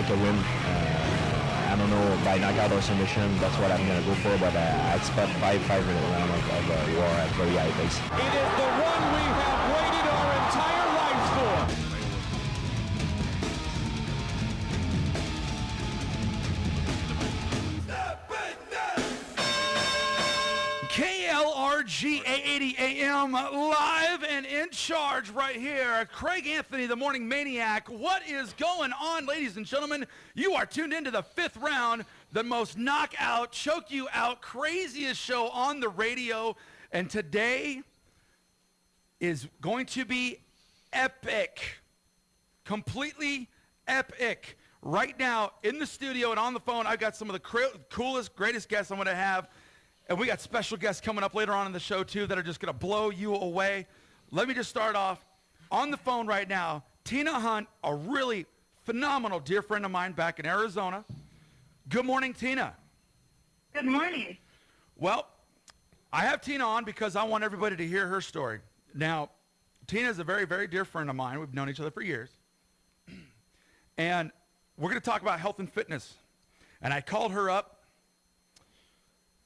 expect a win. I don't know, by knockout or submission, that's what I'm going to go for, but I expect 5-minute round of war at very high pace. It is the one we have waited our entire lives for. KLRG 880 AM, live and in charge right here. Craig Anthony, the Morning Maniac. What is going on, ladies and gentlemen? You are tuned into the fifth round, the most knockout, choke you out, craziest show on the radio. And today is going to be epic, completely epic. Right now in the studio and on the phone, I've got some of the coolest, greatest guests I'm going to have. And we got special guests coming up later on in the show, too, that are just going to blow you away. Let me just start off. On the phone right now, Tina Hunt, a really phenomenal dear friend of mine back in Arizona. Good morning, Tina. Good morning. Well, I have Tina on because I want everybody to hear her story. Now, Tina is a very, very dear friend of mine. We've known each other for years. And we're going to talk about health and fitness. And I called her up.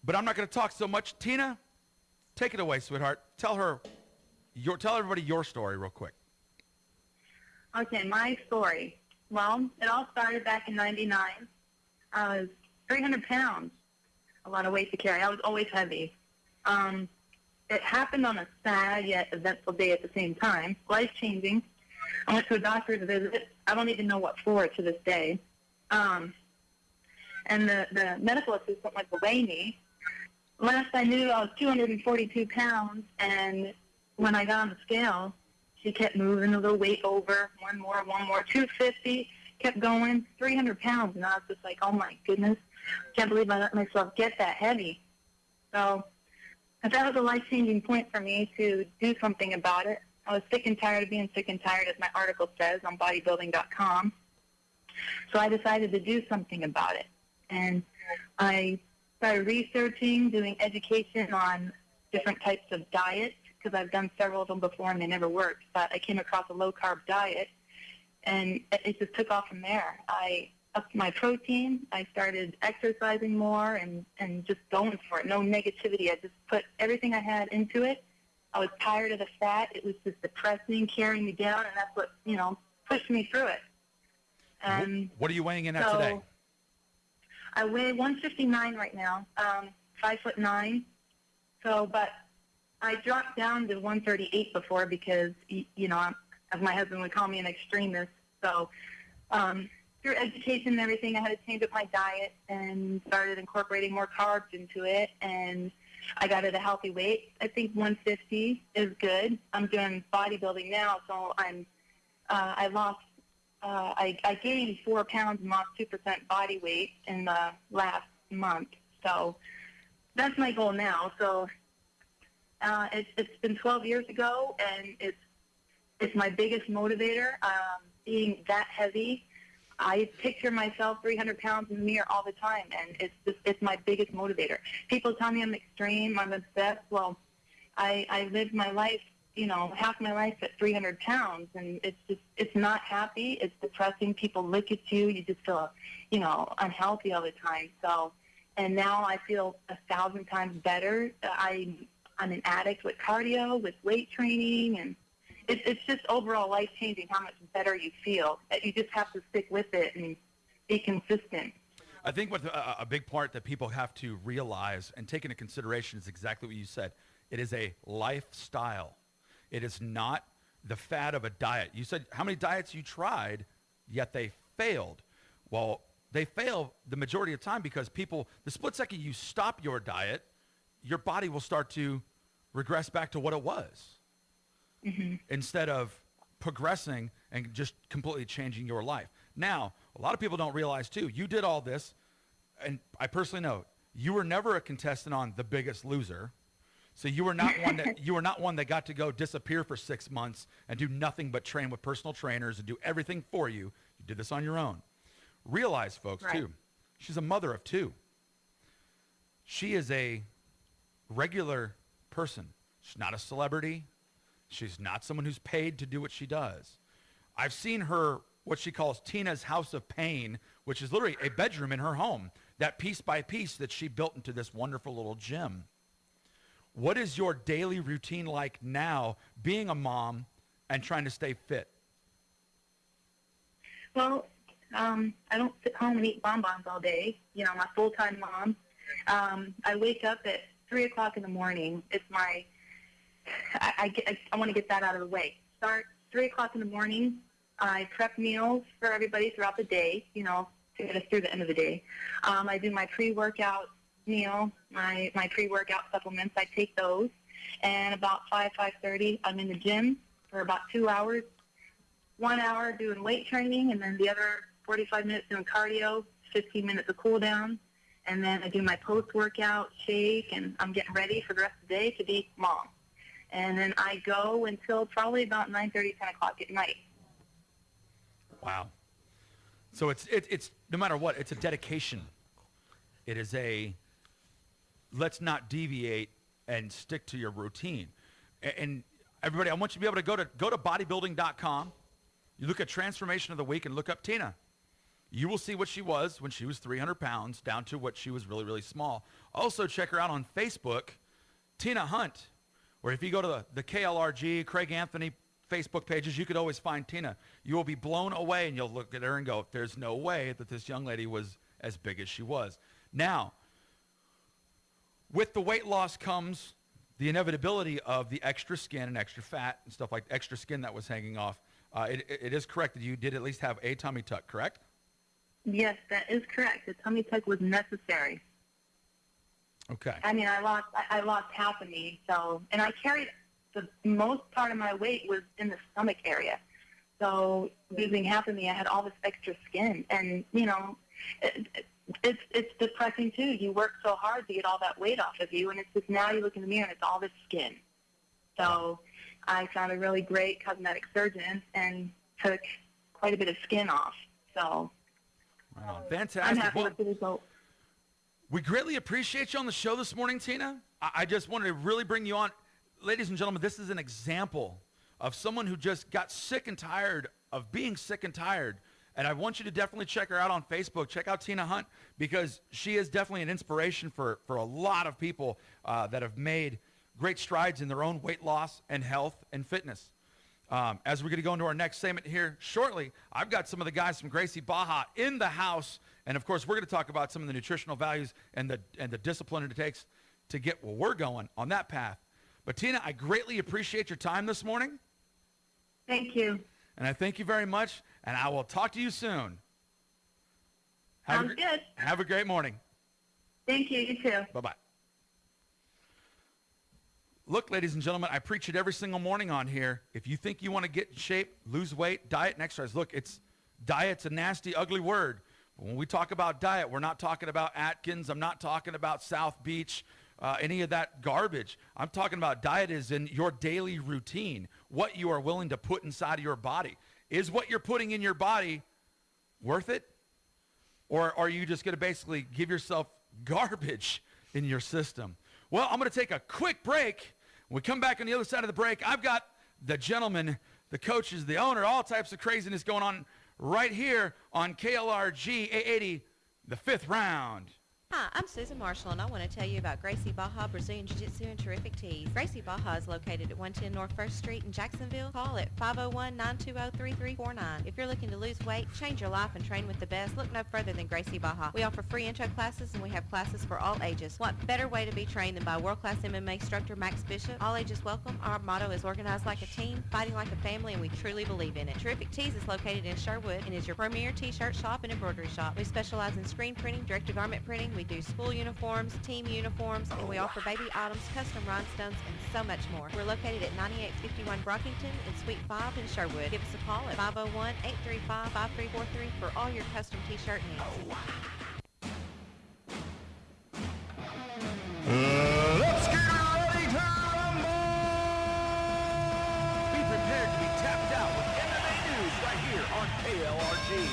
But I'm not going to talk so much. Tina, take it away, sweetheart. Tell everybody your story real quick. Okay, my story. Well, it all started back in 99. I was 300 pounds, a lot of weight to carry. I was always heavy. It happened on a sad yet eventful day at the same time. Life-changing. I went to a doctor's visit. I don't even know what for to this day. And the medical assistant went to weigh me. Last I knew, I was 242 pounds, and when I got on the scale, she kept moving a little weight over, one more, 250, kept going, 300 pounds, and I was just like, oh my goodness, can't believe I let myself get that heavy. So that was a life-changing point for me to do something about it. I was sick and tired of being sick and tired, as my article says on bodybuilding.com. So I decided to do something about it, and I started researching, doing education on different types of diets, because I've done several of them before and they never worked. But I came across a low-carb diet, and it just took off from there. I upped my protein. I started exercising more and just going for it. No negativity. I just put everything I had into it. I was tired of the fat. It was just depressing, carrying me down, and that's what, pushed me through it. And what are you weighing in at today? I weigh 159 right now, 5'9". So, but I dropped down to 138 before because, as my husband would call me, an extremist. So, through education and everything, I had to change up my diet and started incorporating more carbs into it. And I got it a healthy weight. I think 150 is good. I'm doing bodybuilding now, so I gained 4 pounds and lost 2% body weight in the last month. So that's my goal now. So it's been 12 years ago, and it's my biggest motivator. Being that heavy, I picture myself 300 pounds in the mirror all the time, and it's my biggest motivator. People tell me I'm extreme, I'm obsessed. Well, I lived my life, half my life at 300 pounds, and it's not happy. It's depressing. People look at you. You just feel, unhealthy all the time. So, and now I feel 1,000 times better. I'm an addict with cardio, with weight training, and it's just overall life-changing how much better you feel. You just have to stick with it and be consistent. I think what a big part that people have to realize and take into consideration is exactly what you said. It is a lifestyle. It is not the fad of a diet. You said how many diets you tried, yet they failed. Well, they fail the majority of the time because the split second you stop your diet, your body will start to regress back to what it was. Mm-hmm. Instead of progressing and just completely changing your life. Now, a lot of people don't realize, too, you did all this, and I personally know, you were never a contestant on The Biggest Loser. So you were not one that got to go disappear for 6 months and do nothing but train with personal trainers and do everything for you. You did this on your own. Realize, folks, right, too, she's a mother of 2. She is a regular person. She's not a celebrity. She's not someone who's paid to do what she does. I've seen her what she calls Tina's House of Pain, which is literally a bedroom in her home, that piece by piece that she built into this wonderful little gym. What is your daily routine like now, being a mom and trying to stay fit? Well, I don't sit home and eat bonbons all day. You know, I'm a full-time mom. I wake up at 3 o'clock in the morning. It's my, I want to get that out of the way. Start 3 o'clock in the morning. I prep meals for everybody throughout the day, you know, to get us through the end of the day. I do my pre-workout meal, my pre-workout supplements. I take those. And about 5:30, I'm in the gym for about 2 hours. 1 hour doing weight training, and then the other 45 minutes doing cardio, 15 minutes of cool down. And then I do my post-workout shake, and I'm getting ready for the rest of the day to be mom. And then I go until probably about 9:30, 10 o'clock at night. Wow. So it's no matter what, it's a dedication. It is a, let's not deviate and stick to your routine. And everybody, I want you to be able to go to bodybuilding.com. You look at Transformation of the Week and look up Tina. You will see what she was when she was 300 pounds down to what she was really, really small. Also, check her out on Facebook, Tina Hunt, where if you go to the KLRG, Craig Anthony Facebook pages, you could always find Tina. You will be blown away, and you'll look at her and go, there's no way that this young lady was as big as she was. Now, with the weight loss comes the inevitability of the extra skin and extra fat and stuff like extra skin that was hanging off. It is correct that you did at least have a tummy tuck, correct? Yes, that is correct. The tummy tuck was necessary. Okay. I mean, I lost half of me, so, and I carried the most part of my weight was in the stomach area. So losing half of me, I had all this extra skin, and you know, it's depressing too. You work so hard to get all that weight off of you, and it's just now you look in the mirror and it's all this skin. So I found a really great cosmetic surgeon and took quite a bit of skin off. So fantastic. I'm happy with the result. We greatly appreciate you on the show this morning, Tina. I just wanted to really bring you on. Ladies and gentlemen, this is an example of someone who just got sick and tired of being sick and tired. And I want you to definitely check her out on Facebook. Check out Tina Hunt, because she is definitely an inspiration for a lot of people that have made great strides in their own weight loss and health and fitness. As we're going to go into our next segment here shortly, I've got some of the guys from Gracie Barra in the house. And, of course, we're going to talk about some of the nutritional values and the discipline it takes to get where we're going on that path. But, Tina, I greatly appreciate your time this morning. Thank you. And I thank you very much, and I will talk to you soon. Sounds good. Have a great morning. Thank you. You too. Bye-bye. Look, ladies and gentlemen, I preach it every single morning on here. If you think you want to get in shape, lose weight, diet, and exercise, look, diet's a nasty, ugly word. But when we talk about diet, we're not talking about Atkins. I'm not talking about South Beach, any of that garbage. I'm talking about diet is in your daily routine, what you are willing to put inside of your body. Is what you're putting in your body worth it? Or are you just going to basically give yourself garbage in your system? Well, I'm going to take a quick break. When we come back on the other side of the break, I've got the gentleman, the coaches, the owner, all types of craziness going on right here on KLRG 880, the fifth round. Hi, I'm Susan Marshall, and I want to tell you about Gracie Barra Brazilian Jiu-Jitsu and Terrific Tees. Gracie Barra is located at 110 North 1st Street in Jacksonville. Call at 501-920-3349. If you're looking to lose weight, change your life, and train with the best, look no further than Gracie Barra. We offer free intro classes, and we have classes for all ages. What better way to be trained than by world-class MMA instructor Max Bishop? All ages welcome. Our motto is organized like a team, fighting like a family, and we truly believe in it. Terrific Tees is located in Sherwood and is your premier t-shirt shop and embroidery shop. We specialize in screen printing, direct-to-garment printing. We do school uniforms, team uniforms, and we offer baby items, custom rhinestones, and so much more. We're located at 9851 Brockington in Suite 5 in Sherwood. Give us a call at 501-835-5343 for all your custom t-shirt needs. Let's get ready to rumble! Be prepared to be tapped out with MMA news right here on KLRG.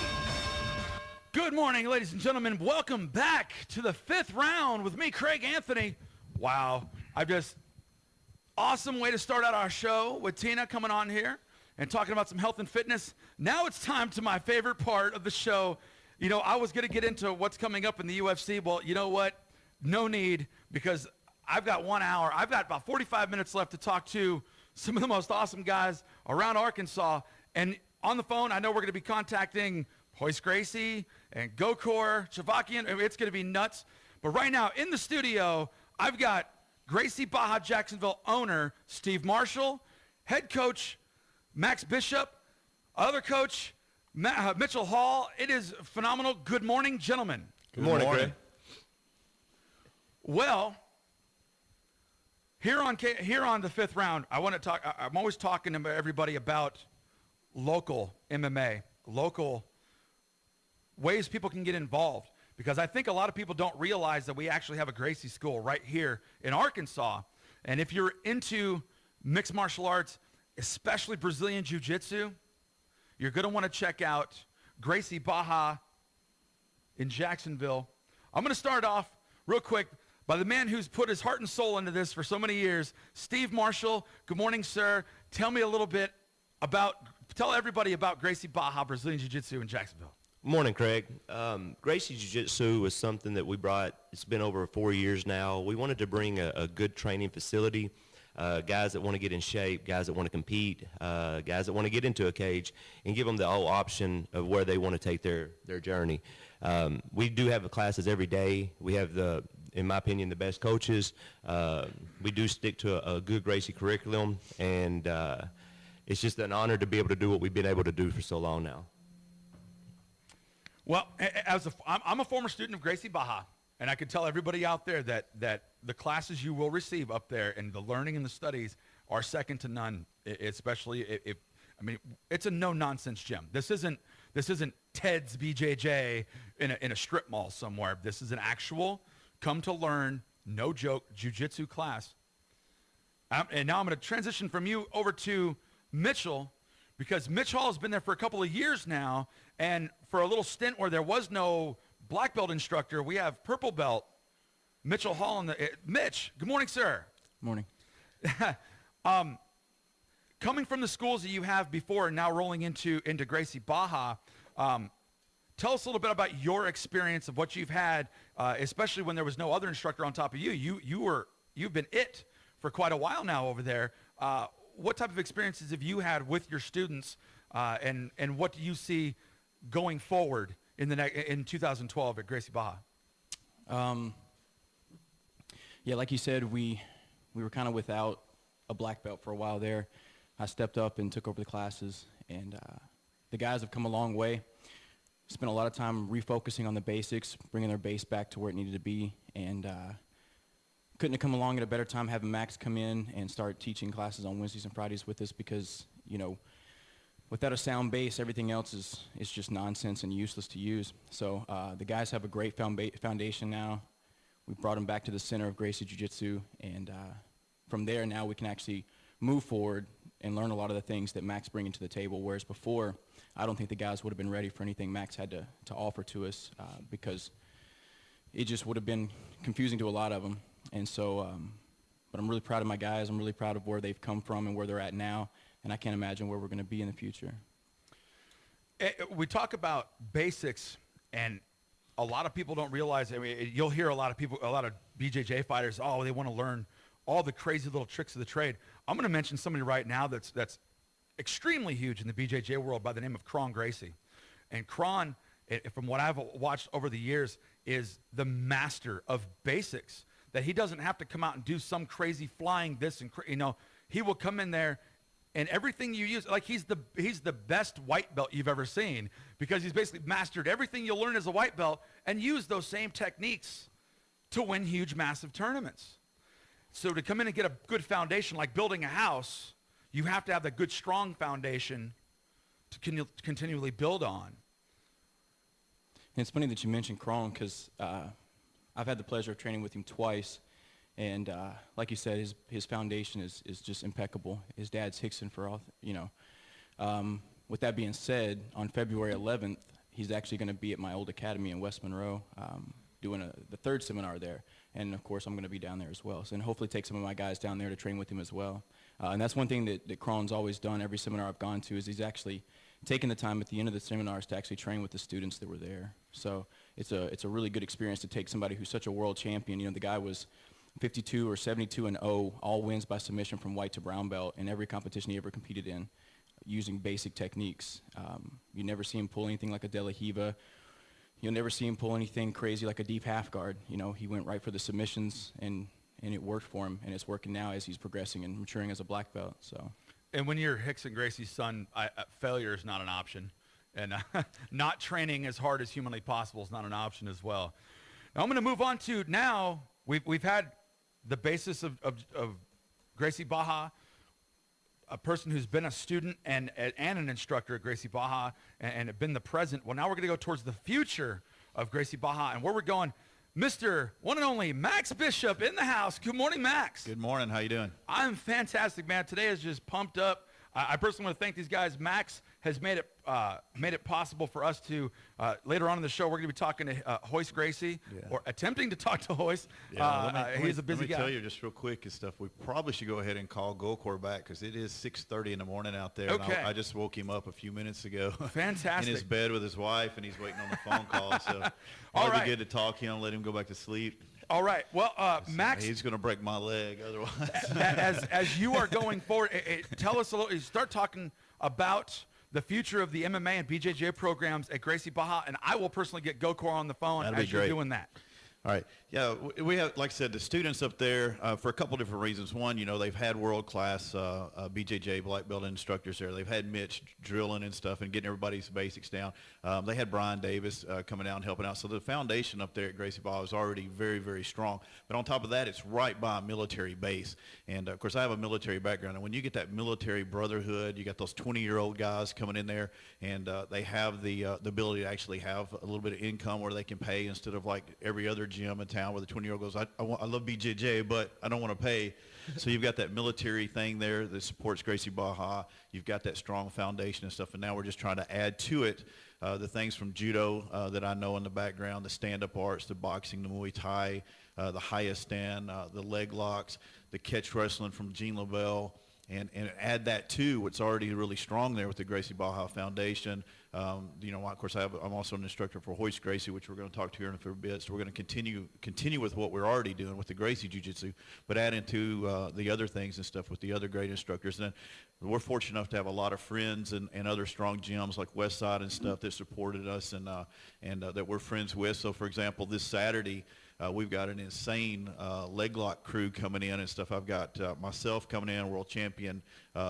Good morning, ladies and gentlemen. Welcome back to the fifth round with me, Craig Anthony. Wow, awesome way to start out our show with Tina coming on here and talking about some health and fitness. Now it's time to my favorite part of the show. You know, I was going to get into what's coming up in the UFC. Well, you know what? No need, because I've got 1 hour. I've got about 45 minutes left to talk to some of the most awesome guys around Arkansas. And on the phone, I know we're going to be contacting Royce Gracie and Gokor, Chavakian. It's going to be nuts. But right now, in the studio, I've got Gracie Barra Jacksonville owner Steve Marshall, head coach Max Bishop, other coach Mitchell Hall. It is phenomenal. Good morning, gentlemen. Good morning, Craig. Well, here on the fifth round, I want to talk. I'm always talking to everybody about local MMA, local ways people can get involved, because I think a lot of people don't realize that we actually have a Gracie school right here in Arkansas. And if you're into mixed martial arts, especially Brazilian Jiu-Jitsu, you're going to want to check out Gracie Barra in Jacksonville. I'm going to start off real quick by the man who's put his heart and soul into this for so many years, Steve Marshall. Good morning, sir. Tell everybody about Gracie Barra Brazilian Jiu-Jitsu in Jacksonville. Morning, Craig. Gracie Jiu-Jitsu was something that we brought. It's been over 4 years now. We wanted to bring a good training facility, guys that want to get in shape, guys that want to compete, guys that want to get into a cage, and give them the whole option of where they want to take their journey. We do have classes every day. We have, in my opinion, the best coaches. We do stick to a good Gracie curriculum, and it's just an honor to be able to do what we've been able to do for so long now. Well, I'm a former student of Gracie Barra, and I can tell everybody out there that the classes you will receive up there and the learning and the studies are second to none, especially if it's a no-nonsense gym. This isn't Ted's BJJ in a strip mall somewhere. This is an actual come-to-learn, no-joke jiu-jitsu class. And now I'm going to transition from you over to Mitchell, because Mitch Hall has been there for a couple of years now, and for a little stint where there was no black belt instructor, we have purple belt Mitchell Hall. Mitch, good morning, sir. Morning. Coming from the schools that you have before and now rolling into Gracie Barra, tell us a little bit about your experience of what you've had, especially when there was no other instructor on top of you. You've been it for quite a while now over there. What type of experiences have you had with your students, and what do you see going forward in 2012 at Gracie Barra? Yeah, like you said, we were kind of without a black belt for a while there. I stepped up and took over the classes, and the guys have come a long way. Spent a lot of time refocusing on the basics, bringing their base back to where it needed to be, and couldn't have come along at a better time having Max come in and start teaching classes on Wednesdays and Fridays with us, because, you know, without a sound base, everything else is just nonsense and useless to use. So the guys have a great foundation now. We brought them back to the center of Gracie Jiu-Jitsu, and from there now we can actually move forward and learn a lot of the things that Max bringing to the table, whereas before I don't think the guys would have been ready for anything Max had to offer to us, because it just would have been confusing to a lot of them. And so, but I'm really proud of my guys. I'm really proud of where they've come from and where they're at now, and I can't imagine where we're going to be in the future. We talk about basics, and a lot of people don't realize. I mean, you'll hear a lot of BJJ fighters, they want to learn all the crazy little tricks of the trade. I'm going to mention somebody right now that's extremely huge in the BJJ world by the name of Royce Gracie. And Royce, from what I've watched over the years, is the master of basics, that he doesn't have to come out and do some crazy flying this and, he will come in there and everything you use, like he's the best white belt you've ever seen, because he's basically mastered everything you'll learn as a white belt and use those same techniques to win huge, massive tournaments. So to come in and get a good foundation, like building a house, you have to have that good, strong foundation to continually build on. And it's funny that you mentioned Kron, because I've had the pleasure of training with him twice, and like you said, his foundation is just impeccable. His dad's Hickson for all, With that being said, on February 11th, he's actually going to be at my old academy in West Monroe. doing the third seminar there. And, of course, I'm going to be down there as well. So, and hopefully take some of my guys down there to train with him as well. And that's one thing that Cron's always done every seminar I've gone to is he's actually taken the time at the end of the seminars to actually train with the students that were there. So it's a really good experience to take somebody who's such a world champion. You know, the guy was 52 or 72-0, all wins by submission from white to brown belt in every competition he ever competed in, using basic techniques. You never see him pull anything like a De La Hiva. You'll never see him pull anything crazy like a deep half guard. You know, he went right for the submissions, and it worked for him, and it's working now as he's progressing and maturing as a black belt. So. And when you're Rickson Gracie's son, failure is not an option. And not training as hard as humanly possible is not an option as well. Now I'm going to move on to now we've had the basis of Gracie Barra, a person who's been a student and an instructor at Gracie Barra and have been the present. Well, now we're going to go towards the future of Gracie Barra and where we're going. Mr. one and only Max Bishop in the house. Good morning, Max. Good morning. How you doing? I'm fantastic, man. Today is just pumped up. I personally want to thank these guys. Max has made it possible for us to, later on in the show, we're going to be talking to Royce Gracie, or attempting to talk to Royce. He's a busy guy. Let me tell you just real quick and stuff, we probably should go ahead and call Gokor back because it is 6:30 in the morning out there. Okay. And I just woke him up a few minutes ago. Fantastic. In his bed with his wife, and he's waiting on the phone call. So All probably right. good to talk to him, let him go back to sleep. All right. Well, Max, He's going to break my leg otherwise. as you are going forward, tell us a little. Start talking about the future of the MMA and BJJ programs at Gracie Barra, and I will personally get Gokor on the phone That'd be as you're great. doing that. All right. Yeah, we have, like I said, the students up there for a couple different reasons. One, you know, they've had world-class BJJ black belt instructors there. They've had Mitch drilling and stuff and getting everybody's basics down. They had Brian Davis coming out and helping out. So the foundation up there at Gracie Barra is already very, very strong. But on top of that, it's right by a military base. And, of course, I have a military background. And when you get that military brotherhood, you got those 20-year-old guys coming in there, and they have the ability to actually have a little bit of income where they can pay instead of like every other gym in town where the 20-year-old goes, I love BJJ, but I don't want to pay. So you've got that military thing there that supports Gracie Barra. You've got that strong foundation and stuff, and now we're just trying to add to it the things from judo that I know in the background, the stand-up arts, the boxing, the Muay Thai, the highest stand, the leg locks, the catch wrestling from Jean LaBelle, and add that to what's already really strong there with the Gracie Barra Foundation. You know, of course, I'm also an instructor for Royce Gracie, which we're going to talk to here in a bit. So we're going to continue with what we're already doing with the Gracie Jiu-Jitsu, but add into the other things and stuff with the other great instructors. And then we're fortunate enough to have a lot of friends and other strong gyms like Westside and stuff that supported us and that we're friends with. So, for example, this Saturday, we've got an insane leg lock crew coming in and stuff. I've got myself coming in, world champion,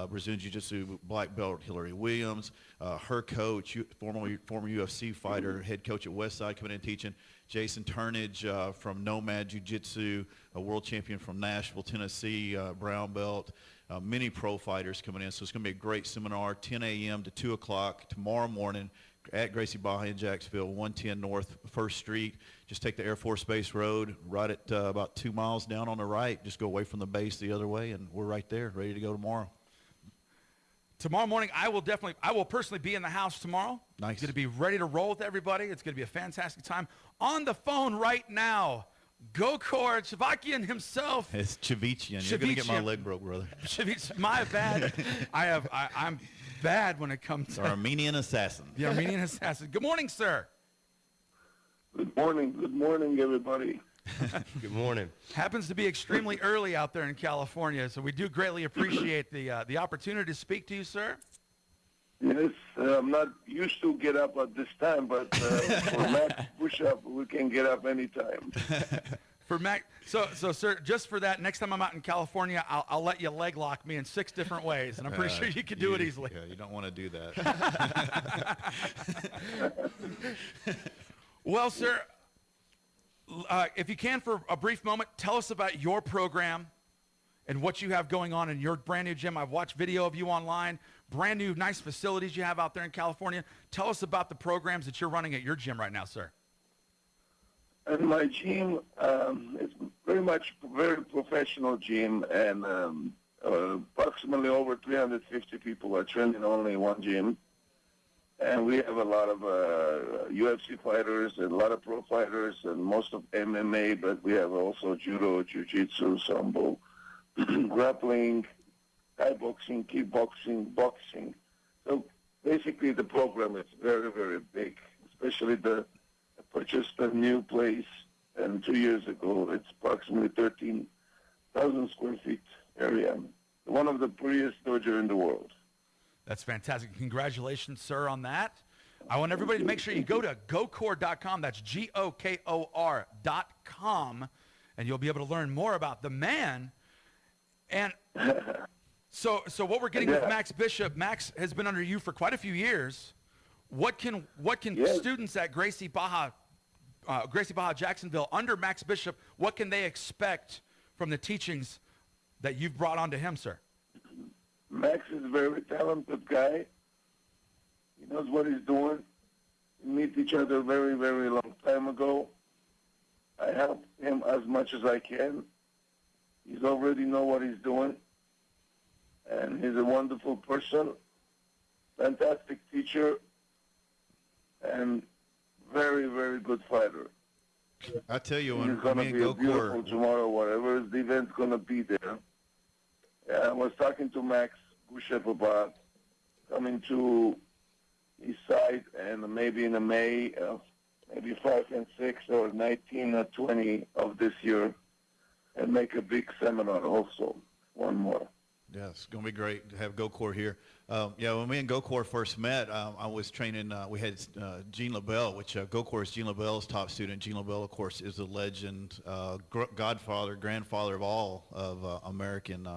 Brazilian Jiu-Jitsu black belt Hillary Williams, her coach, former UFC fighter, head coach at Westside coming in teaching, Jason Turnage from Nomad Jiu-Jitsu, a world champion from Nashville, Tennessee, brown belt, many pro fighters coming in. So it's going to be a great seminar, 10 a.m. to 2 o'clock tomorrow morning at Gracie Barra in Jacksonville, 110 North 1st Street. Just take the Air Force Base Road, right at about 2 miles down on the right. Just go away from the base the other way, and we're right there, ready to go tomorrow. Tomorrow morning, I will personally be in the house tomorrow. Nice. Going to be ready to roll with everybody. It's going to be a fantastic time. On the phone right now, Gokor Chavakian himself. It's Chavichian. You're going to get my leg broke, brother. My bad. I'm bad when it comes to the Armenian assassin. The Armenian assassin. Good morning, sir. Good morning, everybody. Good morning. Happens to be extremely early out there in California, so we do greatly appreciate the opportunity to speak to you, sir. Yes, I'm not used to get up at this time, but for Max push-up, we can get up anytime. For Mac, so sir, just for that, next time I'm out in California, I'll let you leg lock me in 6 different ways, and I'm pretty sure you can do it easily. Yeah, you don't want to do that. Well, sir, if you can for a brief moment, tell us about your program and what you have going on in your brand new gym. I've watched video of you online, brand new nice facilities you have out there in California. Tell us about the programs that you're running at your gym right now, sir. And my gym is very much very professional gym, and approximately over 350 people are training only in one gym. And we have a lot of UFC fighters and a lot of pro fighters and most of MMA, but we have also judo, jiu-jitsu, sambo, grappling, Thai boxing, kickboxing, boxing. So basically the program is very, very big, especially I purchased a new place, and 2 years ago it's approximately 13,000 square feet area. One of the prettiest dojo in the world. That's fantastic. Congratulations, sir, on that. I want everybody to make sure you go to Gokor.com. That's Gokor.com, and you'll be able to learn more about the man. And so what we're getting with Max Bishop, Max has been under you for quite a few years. What can students at Gracie Baja Jacksonville under Max Bishop, what can they expect from the teachings that you've brought onto him, sir? Max is a very talented guy. He knows what he's doing. We meet each other a very, very long time ago. I help him as much as I can. He's already know what he's doing. And he's a wonderful person, fantastic teacher, and very, very good fighter. I tell you, He's when going me to and be beautiful Gokor, tomorrow, whatever the event's going to be there. I was talking to Max Bishop about coming to his side and maybe in the May, maybe 5 and 6 or 19 or 20 of this year, and make a big seminar also, one more. yeah, it's going to be great to have Gokor here. When me and Gokor first met, I was training, we had Gene LaBelle, which Gokor is Gene LaBelle's top student. Gene LaBelle, of course, is a legend, grandfather of all of American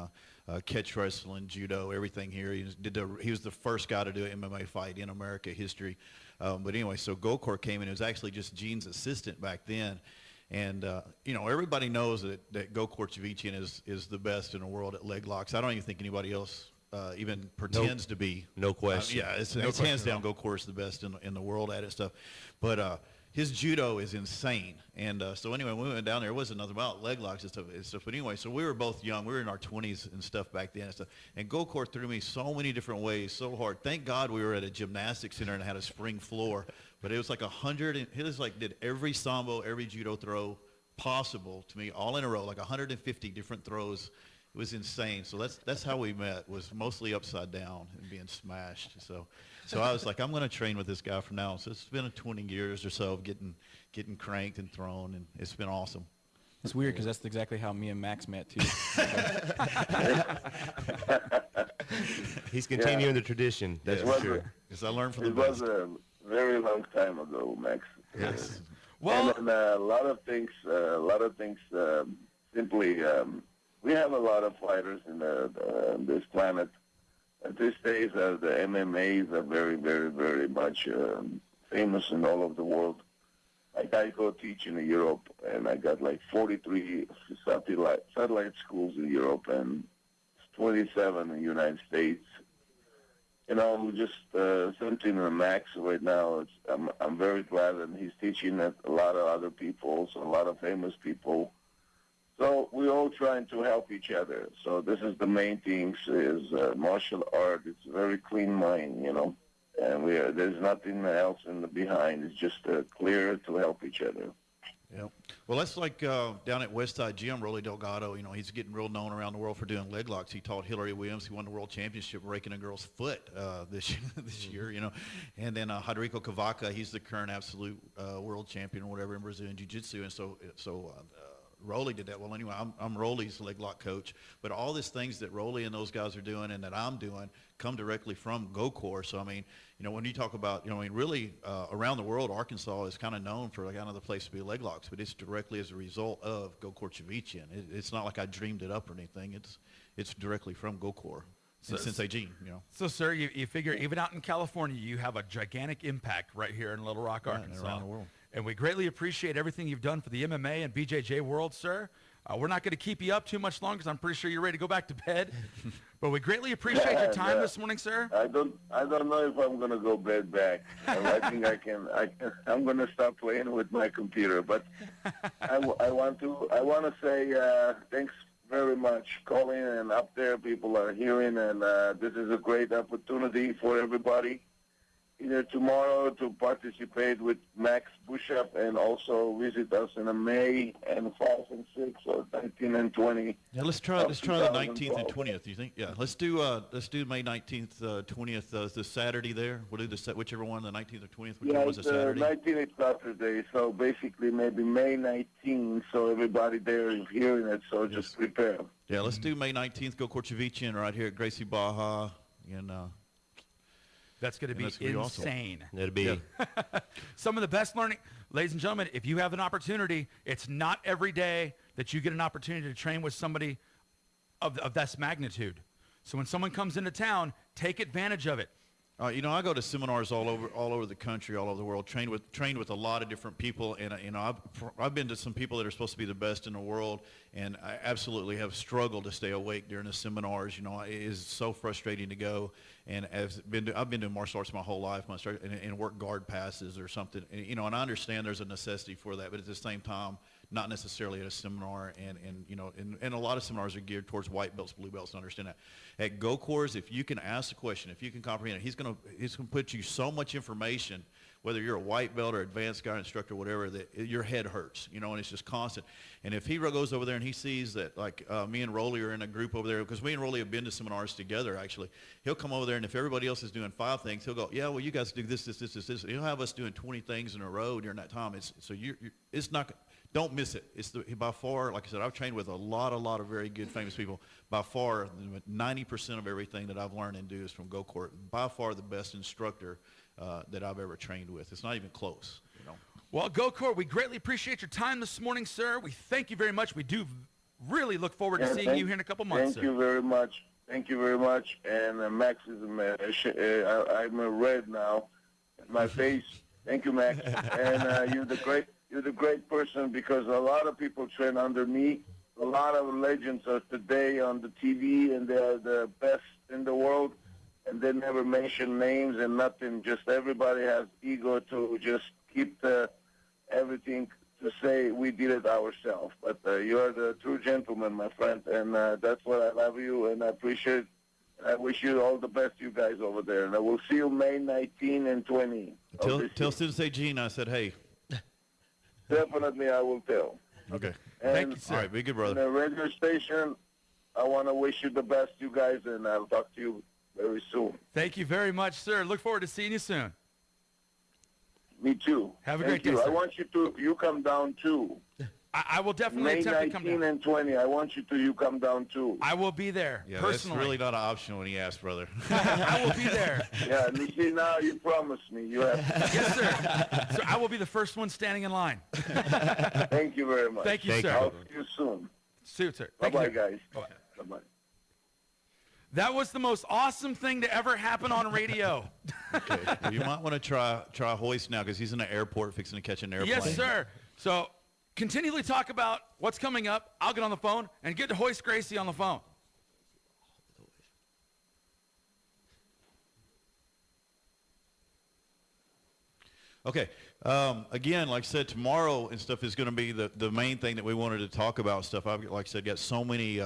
catch wrestling, judo, everything here. He was the first guy to do an MMA fight in America history. But anyway, so Gokor came in. It was actually just Gene's assistant back then. And, everybody knows that Gokor Chivichian is the best in the world at leg locks. I don't even think anybody else even pretends to be. No question. It's hands down Gokor is the best in the world at it stuff. But his judo is insane. And so anyway, when we went down there, it wasn't nothing about leg locks and stuff. But anyway, so we were both young. We were in our 20s and stuff back then and stuff. And Gokor threw me so many different ways, so hard. Thank God we were at a gymnastics center and had a spring floor. But it was like 100, he was like did every sambo, every judo throw possible to me, all in a row, like 150 different throws. It was insane. So that's how we met, was mostly upside down and being smashed. So I was like, I'm going to train with this guy from now on. So it's been 20 years or so of getting cranked and thrown, and it's been awesome. It's weird because that's exactly how me and Max met, too. He's continuing the tradition, that's for sure. Because I learned from the It best. was a very long time ago, Max. Yes. Well, And a lot of things simply, we have a lot of fighters in this planet. At these days, the MMAs are very, very, very much famous in all over the world. Like I go teach in Europe, and I got like 43 satellite schools in Europe and 27 in the United States. Just something in Max right now. I'm very glad that he's teaching at a lot of other people, also a lot of famous people. So we're all trying to help each other. So this is the main thing: is martial art. It's a very clean mind, and there's nothing else in the behind. It's just clear to help each other. Yeah. Well, that's like down at Westside Gym, Rolly Delgado, he's getting real known around the world for doing leg locks. He taught Hillary Williams. He won the world championship breaking a girl's foot this year, And then Rodrigo Cavaca, he's the current absolute world champion or whatever in Brazilian Jiu-Jitsu. And so Rolly did that. Well, anyway, I'm Rolly's leg lock coach. But all these things that Rolly and those guys are doing and that I'm doing come directly from Gokor. So, when you talk about, really around the world, Arkansas is kind of known for kind of the place to be leg locks, but it's directly as a result of Gokor Chivichian. It's not like I dreamed it up or anything. It's directly from Gokor. And Sensei Gene, So, sir, you figure even out in California, you have a gigantic impact right here in Little Rock, Arkansas. And around the world. And we greatly appreciate everything you've done for the MMA and BJJ world, sir. We're not going to keep you up too much longer because I'm pretty sure you're ready to go back to bed. But we greatly appreciate your time this morning, sir. I don't know if I'm gonna go bed back. I think I can. I'm gonna stop playing with my computer. But I want to say thanks very much, calling, and up there people are hearing, and this is a great opportunity for everybody. either tomorrow to participate with Max Bushap and also visit us in May and 5 and 6 or 19 and 20. Yeah, let's try the 19th and 20th. You think? Yeah, let's do May 19th, 20th this Saturday there. We'll do whichever one, the 19th or 20th. Whichever Yeah, was a Saturday. 19th is Saturday, so basically maybe May 19th, so everybody there is hearing it, so just prepare. Yeah, let's do May 19th. Gokor Ceviche right here at Gracie Baja, and That's going to be insane. Awesome. It'll be. Some of the best learning. Ladies and gentlemen, if you have an opportunity, it's not every day that you get an opportunity to train with somebody of this magnitude. So when someone comes into town, take advantage of it. You know, I go to seminars all over the country, all over the world, trained with a lot of different people, and you know, I've been to some people that are supposed to be the best in the world, and I absolutely have struggled to stay awake during the seminars. You know, it is so frustrating to go, and I've been doing martial arts my whole life, and work guard passes or something, and, you know, and I understand there's a necessity for that, but at the same time, not necessarily at a seminar, and you know, and a lot of seminars are geared towards white belts, blue belts, and understand that. At Gokor's, if you can ask the question, if you can comprehend it, he's gonna put you so much information, whether you're a white belt or advanced guy, instructor, whatever, that your head hurts, you know, and it's just constant. And if he goes over there and he sees that, like me and Rolly are in a group over there, because me and Rolly have been to seminars together, actually, he'll come over there, and if everybody else is doing 5 things, he'll go, yeah, well, you guys do this, this, this, this, this. And he'll have us doing 20 things in a row during that time. It's not. Don't miss it. It's by far, like I said, I've trained with a lot of very good, famous people. By far, 90% of everything that I've learned and do is from Gokor. By far the best instructor that I've ever trained with. It's not even close, you know. Well, Gokor, we greatly appreciate your time this morning, sir. We thank you very much. We do really look forward to seeing you here in a couple months, Thank you very much. Thank you very much. And Max is I'm red now in my face. Thank you, Max. And you're the great person, because a lot of people train under me. A lot of legends are today on the TV, and they're the best in the world, and they never mention names and nothing. Just everybody has ego to just keep everything to say we did it ourselves. But you're the true gentleman, my friend, and that's what I love you, and I appreciate it. I wish you all the best, you guys over there. And I will see you May 19 and 20. Tell Sensei Gene I said, hey. Definitely, I will tell. Okay. And Thank you, sir. All right, be good, brother. The radio station, I want to wish you the best, you guys, and I'll talk to you very soon. Thank you very much, sir. Look forward to seeing you soon. Me too. Have a Thank great day, you. sir. I want you come down too. I will definitely May attempt to come 19 down. and 20. I want you come down too. I will be there, Yeah, personally. that's really not an option when he asks, brother. I will be there. Yeah, you see now, you promised me. You have. Yes, sir. So I will be the first one standing in line. Thank you very much. Thank you, Thank sir. I'll see you soon. Suit, sir. Thank Bye-bye, you. guys. Bye-bye. Bye-bye. That was the most awesome thing to ever happen on radio. Okay. Well, you might want to try Hoist now, because he's in the airport fixing to catch an airplane. Yes, sir. So continually talk about what's coming up. I'll get on the phone and get to Royce Gracie on the phone. Okay. Again, like I said, tomorrow and stuff is going to be the main thing that we wanted to talk about and stuff. I've, like I said, got so many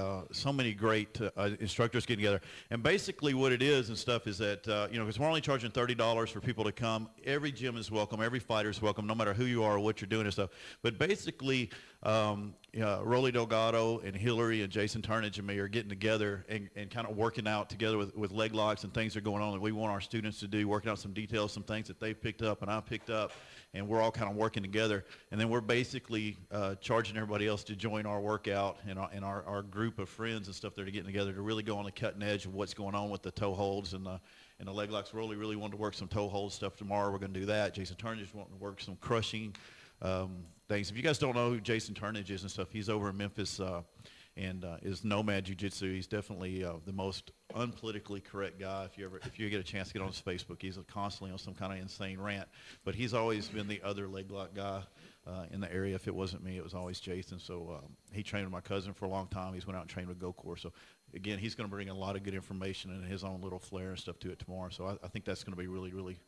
great instructors getting together. And basically what it is and stuff is that, you know, because we're only charging $30 for people to come. Every gym is welcome. Every fighter is welcome, no matter who you are or what you're doing and stuff. But basically, Rolly Delgado and Hillary and Jason Turnage and me are getting together and kind of working out together with leg locks and things that are going on that we want our students to do, working out some details, some things that they've picked up and I picked up, and we're all kind of working together. And then we're basically charging everybody else to join our workout and our group of friends and stuff that are getting together to really go on the cutting edge of what's going on with the toe holds and the leg locks. Rolly really wanted to work some toe hold stuff tomorrow. We're going to do that. Jason Turnage is wanting to work some crushing things. If you guys don't know who Jason Turnage is and stuff, he's over in Memphis and is Nomad Jiu-Jitsu. He's definitely the most unpolitically correct guy. If you get a chance to get on his Facebook, he's constantly on some kind of insane rant. But he's always been the other leg lock guy in the area. If it wasn't me, it was always Jason. So he trained with my cousin for a long time. He's went out and trained with Gokor. So again, he's going to bring a lot of good information and his own little flair and stuff to it tomorrow. So I think that's going to be really, really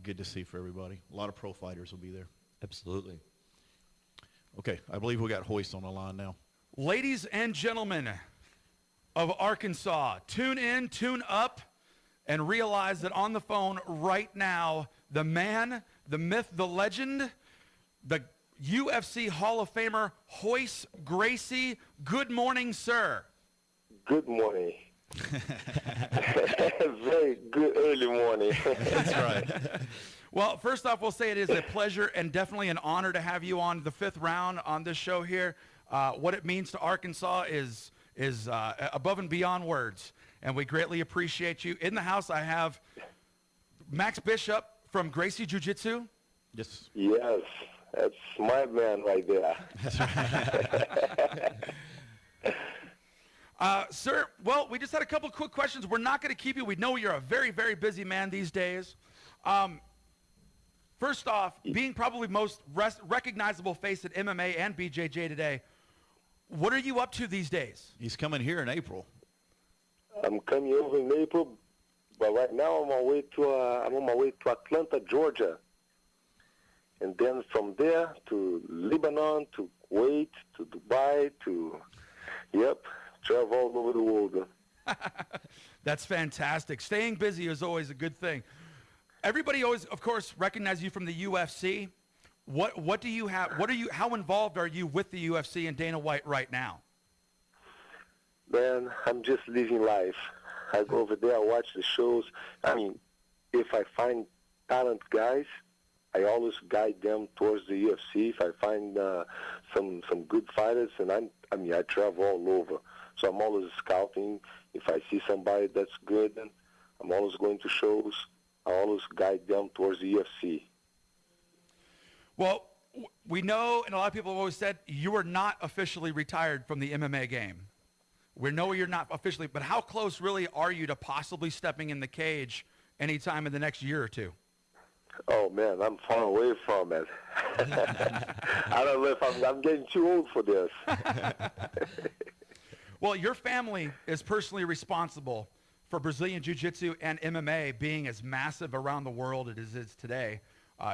good to see for everybody. A lot of pro fighters will be there. Absolutely. Okay, I believe we got Hoist on the line now. Ladies and gentlemen of Arkansas, tune in, tune up. and realize that on the phone right now, the man, the myth, the legend, the UFC Hall of Famer, Royce Gracie. Good morning, sir. Good morning. Very good early morning. That's right. Well, first off, we'll say it is a pleasure and definitely an honor to have you on the 5th round on this show here. What it means to Arkansas is above and beyond words, and we greatly appreciate you. In the house, I have Max Bishop from Gracie Jiu-Jitsu. Yes. Yes, that's my man right there. Sir, well, we just had a couple quick questions. We're not going to keep you. We know you're a very, very busy man these days. First off, being probably most recognizable face at MMA and BJJ today, what are you up to these days? He's coming here in April. I'm coming over in April, but right now I'm on my way to Atlanta, Georgia, and then from there to Lebanon, to Kuwait, to Dubai, travel all over the world. That's fantastic. Staying busy is always a good thing. Everybody always, of course, recognizes you from the UFC. What do you have? How involved are you with the UFC and Dana White right now? Man, I'm just living life. I go over there, I watch the shows. I mean, if I find talent guys, I always guide them towards the UFC. If I find some good fighters, and I travel all over. So I'm always scouting. If I see somebody that's good, I'm always going to shows. I always guide them towards the UFC. Well, we know, and a lot of people have always said, you are not officially retired from the MMA game. We know you're not officially, but how close really are you to possibly stepping in the cage anytime in the next year or two? Oh, man, I'm far away from it. I don't know if I'm getting too old for this. Well, your family is personally responsible for Brazilian Jiu-Jitsu and MMA being as massive around the world as it is today.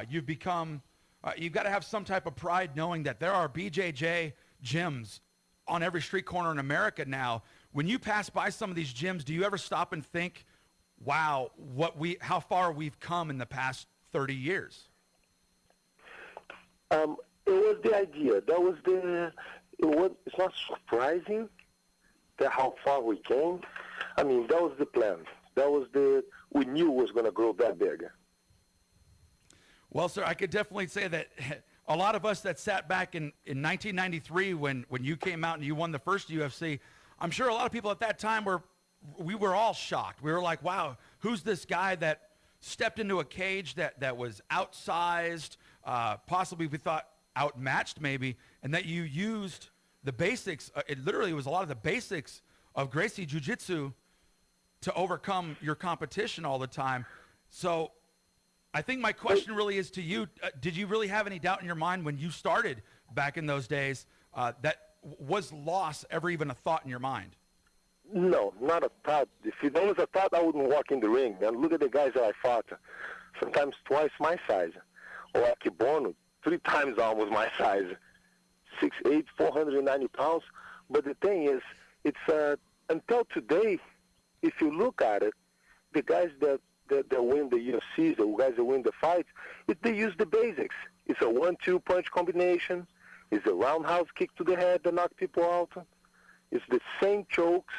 You've got to have some type of pride knowing that there are BJJ gyms on every street corner in America now. When you pass by some of these gyms, do you ever stop and think, wow, how far we've come in the past 30 years? It was the idea. It's not surprising that how far we came. I mean, that was the plan. We knew it was going to grow that big. Well, sir, I could definitely say that a lot of us that sat back in 1993 when you came out and you won the first UFC, I'm sure a lot of people at that time we were all shocked. We were like, wow, who's this guy that stepped into a cage that was outsized, possibly we thought outmatched maybe, and that you used the basics. It literally was a lot of the basics of Gracie Jiu-Jitsu to overcome your competition all the time. So I think my question really is to you. Did you really have any doubt in your mind when you started back in those days that was loss ever even a thought in your mind? No, not a thought. If there was a thought, I wouldn't walk in the ring. And look at the guys that I fought. Sometimes twice my size. Or Akibono, 3 times almost my size. 6'8", 490 pounds. But the thing is, it's until today, if you look at it, the guys that win the UFC, the guys that win the fights, they use the basics. It's a 1-2 punch combination. It's a roundhouse kick to the head that knock people out. It's the same chokes.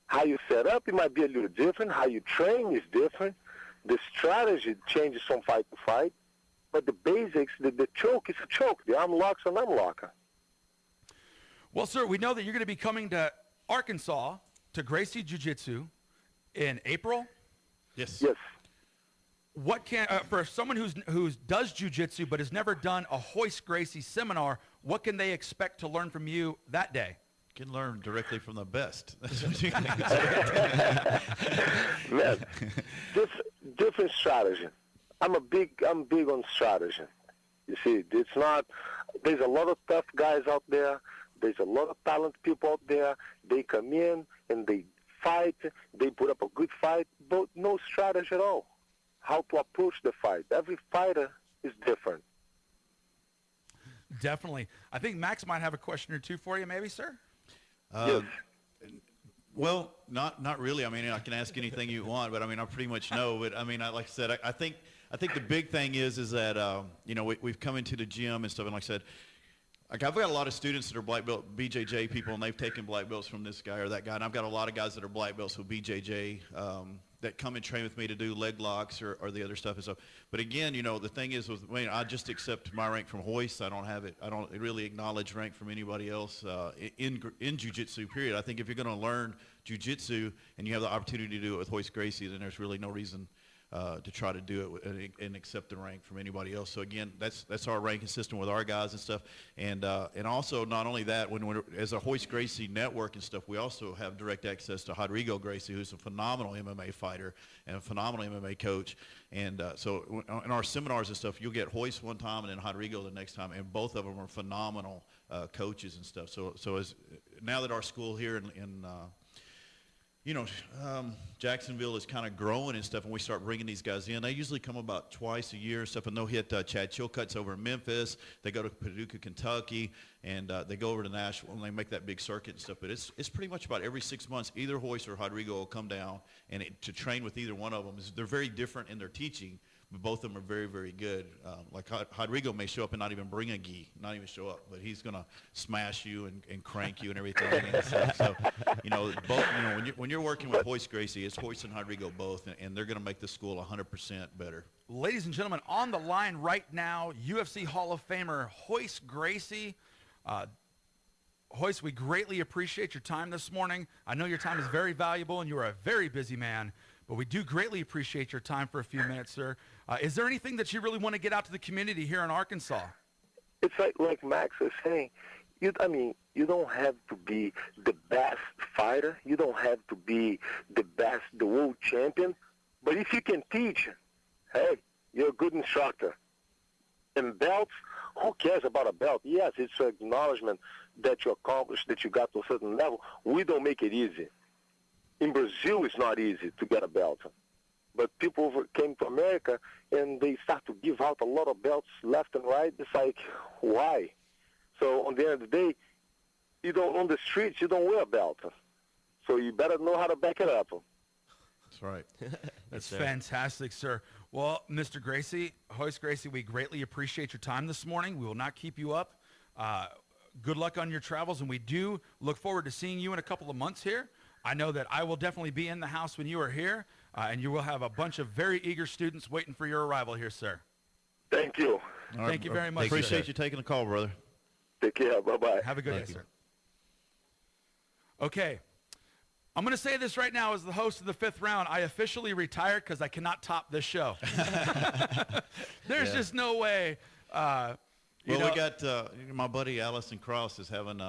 How you set up, it might be a little different. How you train is different. The strategy changes from fight to fight. But the basics, the choke is a choke. The arm lock's an arm lock. Well, sir, we know that you're going to be coming to Arkansas to Gracie Jiu-Jitsu in April. Yes. Yes. What for someone who does jiu-jitsu but has never done a Royce Gracie seminar, what can they expect to learn from you that day? You can learn directly from the best. That's what you can Man, different strategy. I'm big on strategy. You see, it's not. There's a lot of tough guys out there. There's a lot of talented people out there. They come in and they fight. They put up a good fight, but no strategy at all. How to approach the fight. Every fighter is different. Definitely. I think Max might have a question or two for you, maybe, sir? Yes. Well, not really. I mean, I can ask anything you want, but I mean, I pretty much know. But I mean, like I said, I think the big thing is that you know, we've come into the gym and stuff, and like I said, like I've got a lot of students that are black belt BJJ people, and they've taken black belts from this guy or that guy, and I've got a lot of guys that are black belts with BJJ that come and train with me to do leg locks or the other stuff and stuff. But again, you know, the thing is with me, I just accept my rank from Royce. I don't really acknowledge rank from anybody else in jiu-jitsu, period. I think if you're going to learn jiu-jitsu and you have the opportunity to do it with Royce Gracie, then there's really no reason to try to do it and accept the rank from anybody else. So again, that's our ranking system with our guys and stuff. And also not only that, when we're, as a Royce Gracie network and stuff, we also have direct access to Rodrigo Gracie, who's a phenomenal MMA fighter and a phenomenal MMA coach. And so in our seminars and stuff, you'll get Royce one time and then Rodrigo the next time, and both of them are phenomenal coaches and stuff. So as now that our school here in you know, Jacksonville is kind of growing and stuff, and we start bringing these guys in. They usually come about twice a year and stuff, and they'll hit Chad Chilcutt's over in Memphis. They go to Paducah, Kentucky, and they go over to Nashville, and they make that big circuit and stuff. But it's pretty much about every 6 months, either Royce or Rodrigo will come down and to train with either one of them. They're very different in their teaching, but both of them are very, very good. Like Rodrigo may show up and not even bring a gi, not even show up, but he's gonna smash you and crank you and everything. And so, you know, both. You know, when you're working with Royce Gracie, it's Royce and Rodrigo both, and they're gonna make the school 100% better. Ladies and gentlemen, on the line right now, UFC Hall of Famer Royce Gracie. Royce, we greatly appreciate your time this morning. I know your time is very valuable, and you are a very busy man, but we do greatly appreciate your time for a few minutes, sir. Is there anything that you really want to get out to the community here in Arkansas? It's like Max is saying, you don't have to be the best fighter. You don't have to be the world champion. But if you can teach, hey, you're a good instructor. And belts, who cares about a belt? Yes, it's an acknowledgement that you accomplished, that you got to a certain level. We don't make it easy. In Brazil, it's not easy to get a belt. But people came to America, and they start to give out a lot of belts left and right. It's like, why? So on the end of the day, on the streets, you don't wear a belt. So you better know how to back it up. That's right. That's fantastic, sir. Well, Mr. Gracie, Royce Gracie, we greatly appreciate your time this morning. We will not keep you up. Good luck on your travels, and we do look forward to seeing you in a couple of months here. I know that I will definitely be in the house when you are here, and you will have a bunch of very eager students waiting for your arrival here, sir. Thank you. Thank you very much. Appreciate you taking the call, brother. Take care. Bye-bye. Have a good day, sir. Okay. I'm going to say this right now as the host of the fifth round. I officially retired because I cannot top this show. There's just no way. We got my buddy Allison Cross is having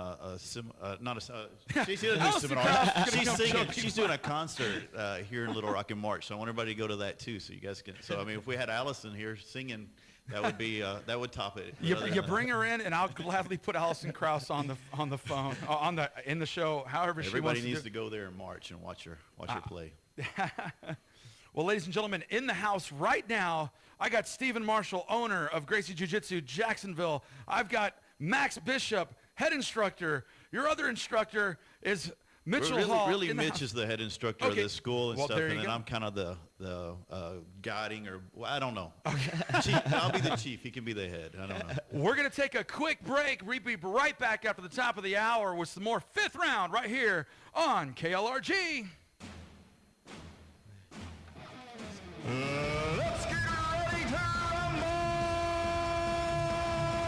she's doing a seminar. She's singing. She's doing a concert here in Little Rock in March. So I want everybody to go to that too, so you guys can. So I mean, if we had Allison here singing, that would be that would top it. You bring her in, and I'll gladly put Allison Krauss on the phone in the show. However, everybody needs to go there in March and watch her play. Well, ladies and gentlemen, in the house right now, I got Stephen Marshall, owner of Gracie Jiu-Jitsu Jacksonville. I've got Max Bishop, head instructor. Your other instructor is Mitchell Hall. Really, Mitch is the head instructor of this school and stuff, and then go. I'm kind of the guiding, or I don't know. Okay. I'll be the chief. He can be the head. I don't know. We're going to take a quick break. We'll be right back after the top of the hour with some more fifth round right here on KLRG. Let's get ready to rumble!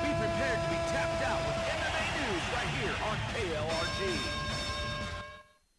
Be prepared to be tapped out with MMA news right here on KLRG.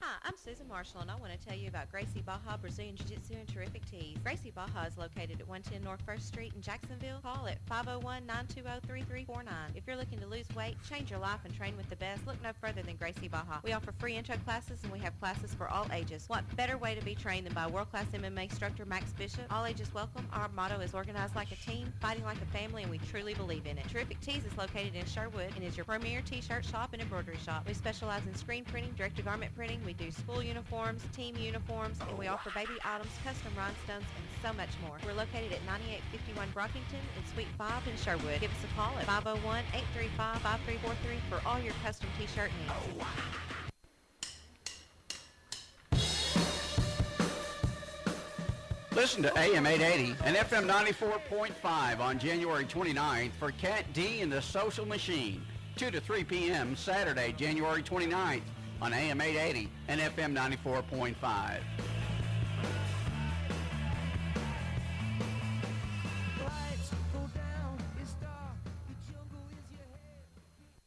Hi, I'm Susan Marshall, and I want to tell you about Gracie Baja Brazilian Jiu-Jitsu and Terrific Tees. Gracie Baja is located at 110 North 1st Street in Jacksonville. Call at 501-920-3349. If you're looking to lose weight, change your life, and train with the best, look no further than Gracie Baja. We offer free intro classes, and we have classes for all ages. What better way to be trained than by world-class MMA instructor Max Bishop? All ages welcome. Our motto is organized like a team, fighting like a family, and we truly believe in it. Terrific Tees is located in Sherwood and is your premier t-shirt shop and embroidery shop. We specialize in screen printing, direct-to-garment printing. We do school uniforms, team uniforms, and we offer baby items, custom rhinestones, and so much more. We're located at 9851 Brockington in Suite 5 in Sherwood. Give us a call at 501-835-5343 for all your custom t-shirt needs. Listen to AM 880 and FM 94.5 on January 29th for Cat D and the Social Machine, 2 to 3 p.m. Saturday, January 29th on AM 880 and FM 94.5.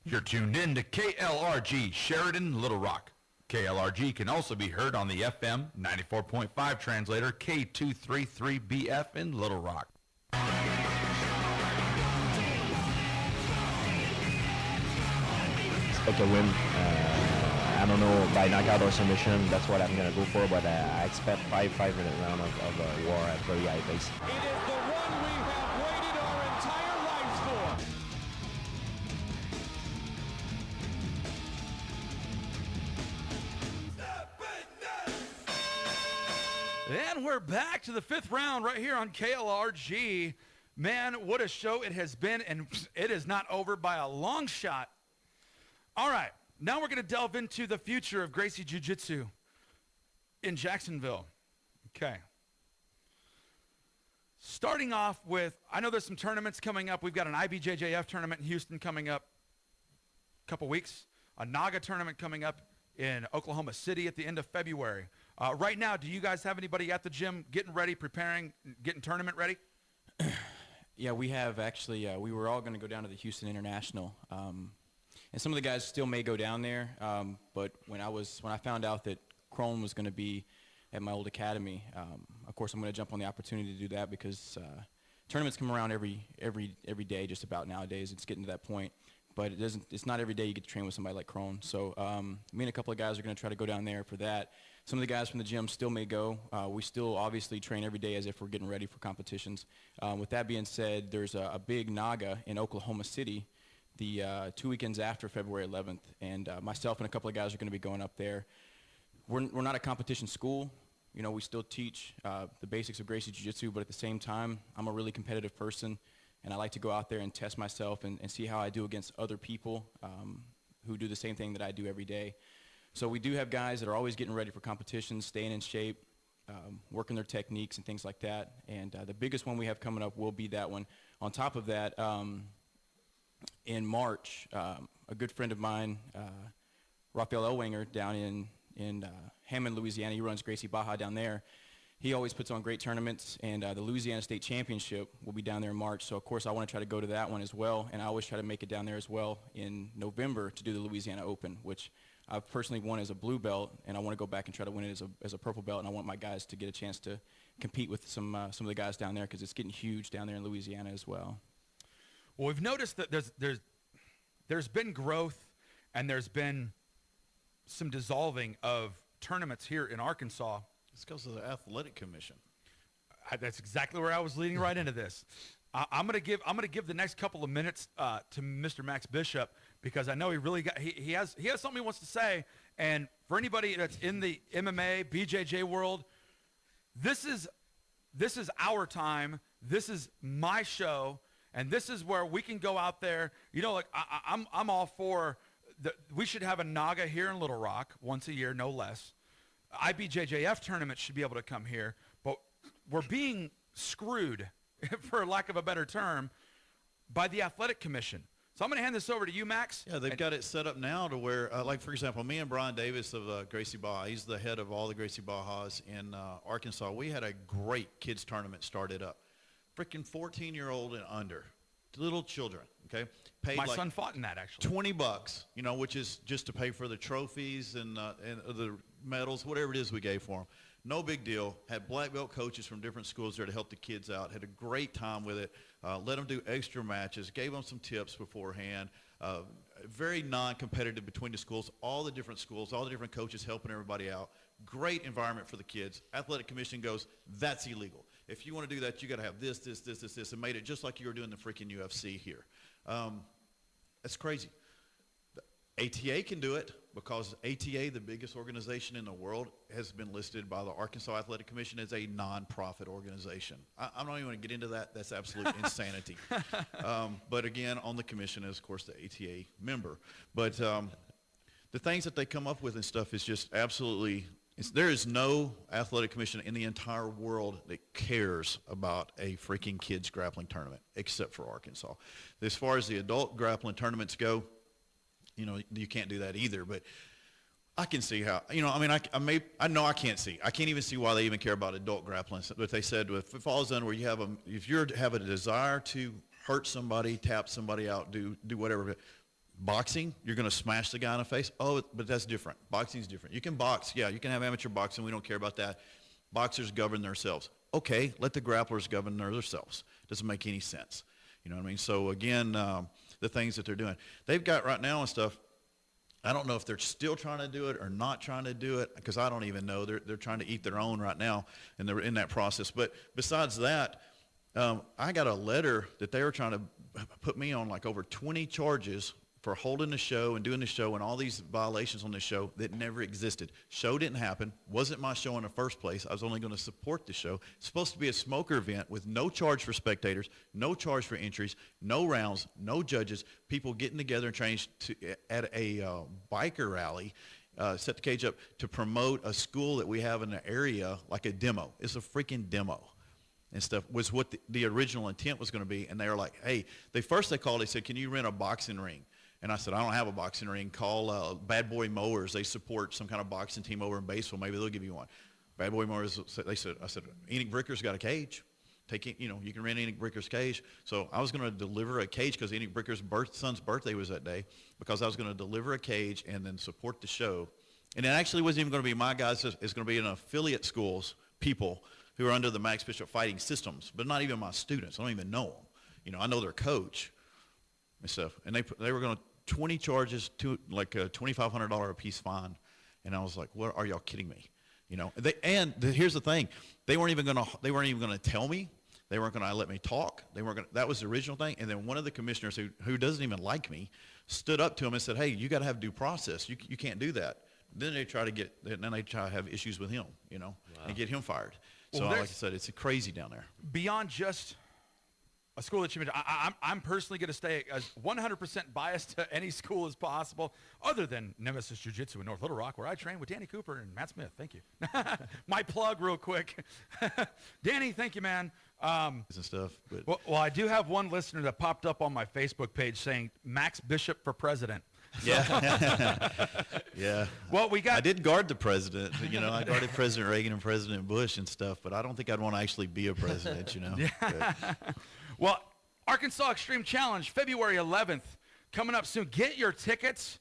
You're tuned in to KLRG Sheridan, Little Rock. KLRG can also be heard on the FM 94.5 translator K233BF in Little Rock. Expect a win. I don't know, by knockout or submission. That's what I'm going to go for, but I expect 5-minute round of war at very high pace. It is the one we have waited our entire lives for. And we're back to the fifth round right here on KLRG. Man, what a show it has been, and it is not over by a long shot. All right, now we're going to delve into the future of Gracie Jiu-Jitsu in Jacksonville. Okay. Starting off with, I know there's some tournaments coming up. We've got an IBJJF tournament in Houston coming up a couple weeks, a NAGA tournament coming up in Oklahoma City at the end of February. Right now, do you guys have anybody at the gym getting ready, preparing, getting tournament ready? Yeah, we have actually. We were all going to go down to the Houston International, and some of the guys still may go down there. But when I found out that Crone was going to be at my old academy, of course I'm going to jump on the opportunity to do that because tournaments come around every day, just about nowadays. It's getting to that point. But it's not every day you get to train with somebody like Crone. So me and a couple of guys are going to try to go down there for that. Some of the guys from the gym still may go. We still obviously train every day as if we're getting ready for competitions. With that being said, there's a big NAGA in Oklahoma City the 2 weekends after February 11th. And myself and a couple of guys are going to be going up there. We're not a competition school. You know, we still teach the basics of Gracie Jiu-Jitsu, but at the same time, I'm a really competitive person. And I like to go out there and test myself and see how I do against other people who do the same thing that I do every day. So we do have guys that are always getting ready for competitions, staying in shape, working their techniques and things like that. And the biggest one we have coming up will be that one. On top of that, in March, a good friend of mine, Rafael Elwanger, down in Hammond, Louisiana, he runs Gracie Baja down there. He always puts on great tournaments, and the Louisiana State Championship will be down there in March. So, of course, I want to try to go to that one as well, and I always try to make it down there as well in November to do the Louisiana Open, which I've personally won as a blue belt, and I want to go back and try to win it as a purple belt, and I want my guys to get a chance to compete with some of the guys down there because it's getting huge down there in Louisiana as well. Well, we've noticed that there's been growth, and there's been some dissolving of tournaments here in Arkansas. It's because of the athletic commission. That's exactly where I was leading right into this. I'm gonna give the next couple of minutes to Mr. Max Bishop because I know he has something he wants to say. And for anybody that's in the MMA BJJ world, this is our time. This is my show, and this is where we can go out there. You know, like I'm all for. We should have a NAGA here in Little Rock once a year, no less. IBJJF tournaments should be able to come here, but we're being screwed, for lack of a better term, by the athletic commission. So I'm going to hand this over to you, Max. Yeah, they've got it set up now to where, like, for example, me and Brian Davis of Gracie Baja, he's the head of all the Gracie Bajas in Arkansas. We had a great kids tournament started up. Freaking 14-year-old and under, little children, okay? Paid My like son fought in that, actually. $20, you know, which is just to pay for the trophies and the medals, whatever it is we gave for them. No big deal. Had black belt coaches from different schools there to help the kids out. Had a great time with it. Let them do extra matches. Gave them some tips beforehand. Very non-competitive between the schools. All the different schools, all the different coaches helping everybody out. Great environment for the kids. Athletic Commission goes, that's illegal. If you want to do that, you got to have this, and made it just like you were doing the freaking UFC here. That's crazy. The ATA can do it because ATA, the biggest organization in the world, has been listed by the Arkansas Athletic Commission as a non-profit organization. I'm not even going to get into that. That's absolute insanity. But again, on the commission is, of course, the ATA member. But the things that they come up with and stuff is just absolutely There is no athletic commission in the entire world that cares about a freaking kids grappling tournament, except for Arkansas. As far as the adult grappling tournaments go, you can't do that either. But I can see how, I can't see. I can't even see why they even care about adult grappling. But they said if it falls under where if you have a desire to hurt somebody, tap somebody out, do whatever. Boxing, you're going to smash the guy in the face. Oh, but that's different. Boxing's different. You can box. Yeah, you can have amateur boxing. We don't care about that. Boxers govern themselves. Okay, let the grapplers govern themselves. Doesn't make any sense. You know what I mean? So, again, the things that they're doing. They've got right now and stuff, I don't know if they're still trying to do it or not trying to do it, because I don't even know. They're trying to eat their own right now, and they're in that process. But besides that, I got a letter that they were trying to put me on like over 20 charges for holding the show and doing the show and all these violations on the show that never existed. Show didn't happen. Wasn't my show in the first place. I was only going to support the show. It's supposed to be a smoker event with no charge for spectators, no charge for entries, no rounds, no judges, people getting together and training at a biker rally, set the cage up to promote a school that we have in the area, like a demo. It's a freaking demo. And stuff was what the original intent was going to be. And they were like, hey, they called, they said, can you rent a boxing ring? And I said, I don't have a boxing ring. Call Bad Boy Mowers. They support some kind of boxing team over in Batesville. Maybe they'll give you one. Bad Boy Mowers, I said, Enoch Bricker's got a cage. Take it, you can rent Enoch Bricker's cage. So I was going to deliver a cage because Enoch Bricker's son's birthday was that day, because I was going to deliver a cage and then support the show. And it actually wasn't even going to be my guys. It's going to be an affiliate schools, people who are under the Max Bishop fighting systems, but not even my students. I don't even know them. I know their coach and stuff. And they were going to 20 charges to like a $2,500 a piece fine. And I was like, what, are y'all kidding me? Here's the thing. They weren't even going to tell me. They weren't going to let me talk. That was the original thing. And then one of the commissioners who doesn't even like me stood up to him and said, hey, you got to have due process. You can't do that. Then they try to have issues with him, Wow. and get him fired. So like I said, it's crazy down there. Beyond just a school that you mentioned, I'm personally going to stay as 100% biased to any school as possible, other than Nemesis Jiu-Jitsu in North Little Rock, where I train with Danny Cooper and Matt Smith. Thank you. My plug real quick. Danny, thank you, man. And stuff. But well, I do have one listener that popped up on my Facebook page saying Max Bishop for president. Yeah. Yeah. Well, I did guard the president. I guarded President Reagan and President Bush and stuff, but I don't think I'd want to actually be a president, Yeah. Well, Arkansas Extreme Challenge, February 11th, coming up soon. Get your tickets.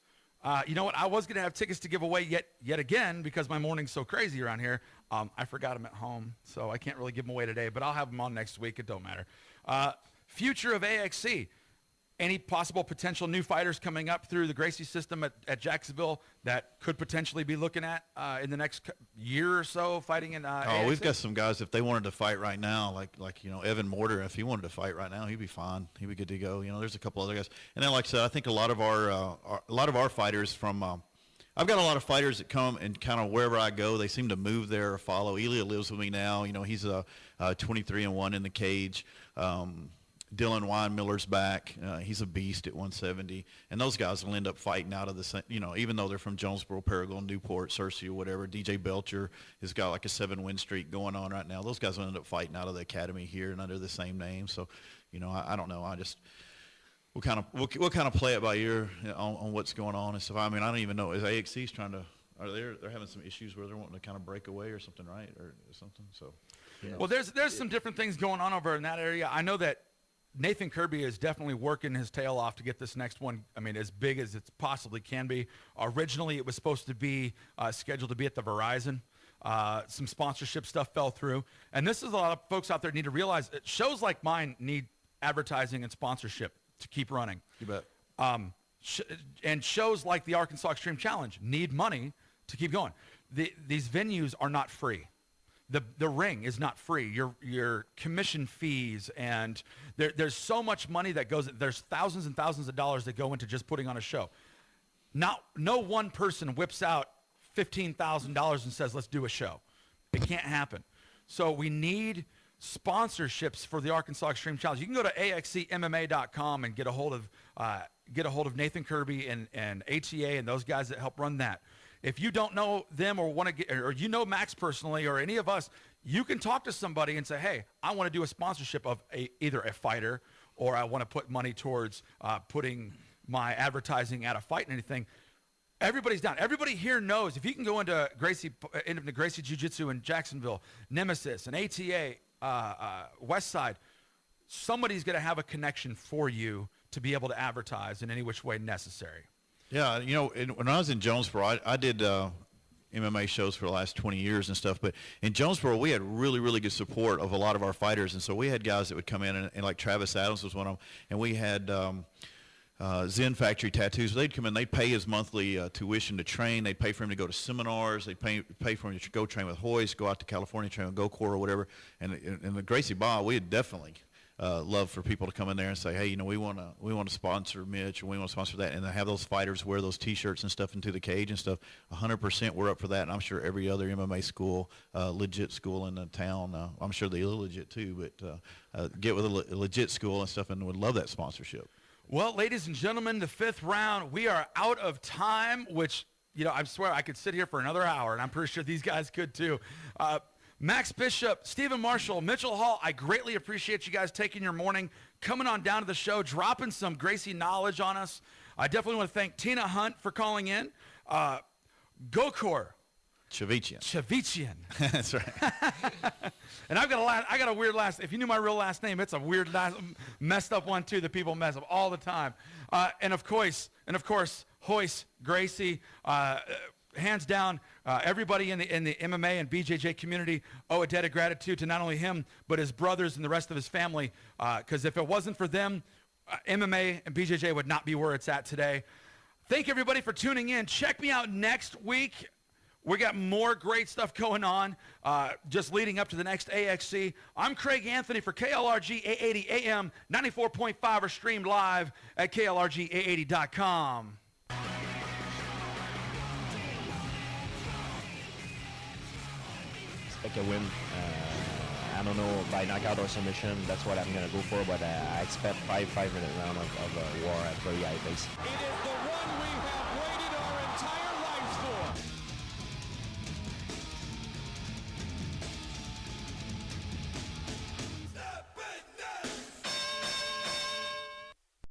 You know what? I was going to have tickets to give away yet again because my morning's so crazy around here. I forgot them at home, so I can't really give them away today, but I'll have them on next week. It don't matter. Future of AXC. Any possible potential new fighters coming up through the Gracie system at Jacksonville that could potentially be looking at in the next year or so fighting in AXC? We've got some guys, if they wanted to fight right now, like Evan Mortar, if he wanted to fight right now, he'd be fine. He'd be good to go. There's a couple other guys. And then, like I said, I think a lot of our fighters from I've got a lot of fighters that come and kind of wherever I go, they seem to move there or follow. Elia lives with me now. He's 23-1 in the cage. Dylan Weinmiller's back. He's a beast at 170. And those guys will end up fighting out of the same, even though they're from Jonesboro, Paragon, Newport, Searcy, or whatever. DJ Belcher has got like a 7-win streak going on right now. Those guys will end up fighting out of the academy here and under the same name. So, I don't know. We'll kind of play it by ear on what's going on and stuff. I mean, I don't even know. Is AXC's they're having some issues where they're wanting to kind of break away or something, right? Or something. So, Well, there's some different things going on over in that area. I know that Nathan Kirby is definitely working his tail off to get this next one, as big as it possibly can be. Originally, it was supposed to be scheduled to be at the Verizon. Some sponsorship stuff fell through. And this is a lot of folks out there need to realize that shows like mine need advertising and sponsorship to keep running. You bet. And shows like the Arkansas Extreme Challenge need money to keep going. These venues are not free. The ring is not free. Your commission fees, and there's so much money that goes. There's thousands and thousands of dollars that go into just putting on a show. No one person whips out $15,000 and says, let's do a show. It can't happen. So we need sponsorships for the Arkansas Extreme Challenge. You can go to axcmma.com and get a hold of Nathan Kirby and ATA and those guys that help run that. if you don't know them or want to get, or you know Max personally or any of us, you can talk to somebody and say, hey, I want to do a sponsorship of either a fighter, or I want to put money towards putting my advertising at a fight and anything. Everybody's down. Everybody here knows if you can go into Gracie Jiu-Jitsu in Jacksonville, Nemesis, and ATA, West Side, somebody's going to have a connection for you to be able to advertise in any which way necessary. Yeah, you know, when I was in Jonesboro, I did MMA shows for the last 20 years and stuff, but in Jonesboro, we had really, really good support of a lot of our fighters, and so we had guys that would come in, and like Travis Adams was one of them, and we had Zen Factory Tattoos. They'd come in, they'd pay his monthly tuition to train, they'd pay for him to go to seminars, they'd pay for him to go train with Royce, go out to California, train with Gokor or whatever, and the Gracie Barra, we had definitely love for people to come in there and say, hey, you know, we want to sponsor Mitch, or we want to sponsor that, and have those fighters wear those T-shirts and stuff into the cage and stuff. 100% we're up for that, and I'm sure every other MMA school, legit school in the town, I'm sure they're legit too, but get with a legit school and stuff, and would love that sponsorship. Well, ladies and gentlemen, the 5th round, we are out of time, which, you know, I swear I could sit here for another hour, and I'm pretty sure these guys could too. Max Bishop, Stephen Marshall, Mitchell Hall, I greatly appreciate you guys taking your morning, coming on down to the show, dropping some Gracie knowledge on us. I definitely want to thank Tina Hunt for calling in. Gokor. Chavician. That's right. And I got a weird last. If you knew my real last name, it's a weird last, messed up one too that people mess up all the time. And of course, Royce Gracie. Hands down, everybody in the MMA and BJJ community owe a debt of gratitude to not only him, but his brothers and the rest of his family, because if it wasn't for them, MMA and BJJ would not be where it's at today. Thank everybody for tuning in. Check me out next week. We got more great stuff going on, just leading up to the next AXC. I'm Craig Anthony for KLRG 880 AM 94.5, or streamed live at KLRG880.com. Expect a win. I don't know, by knockout or submission. That's what I'm going to go for, but I expect 5-minute round of war at very high pace. It is the one we have waited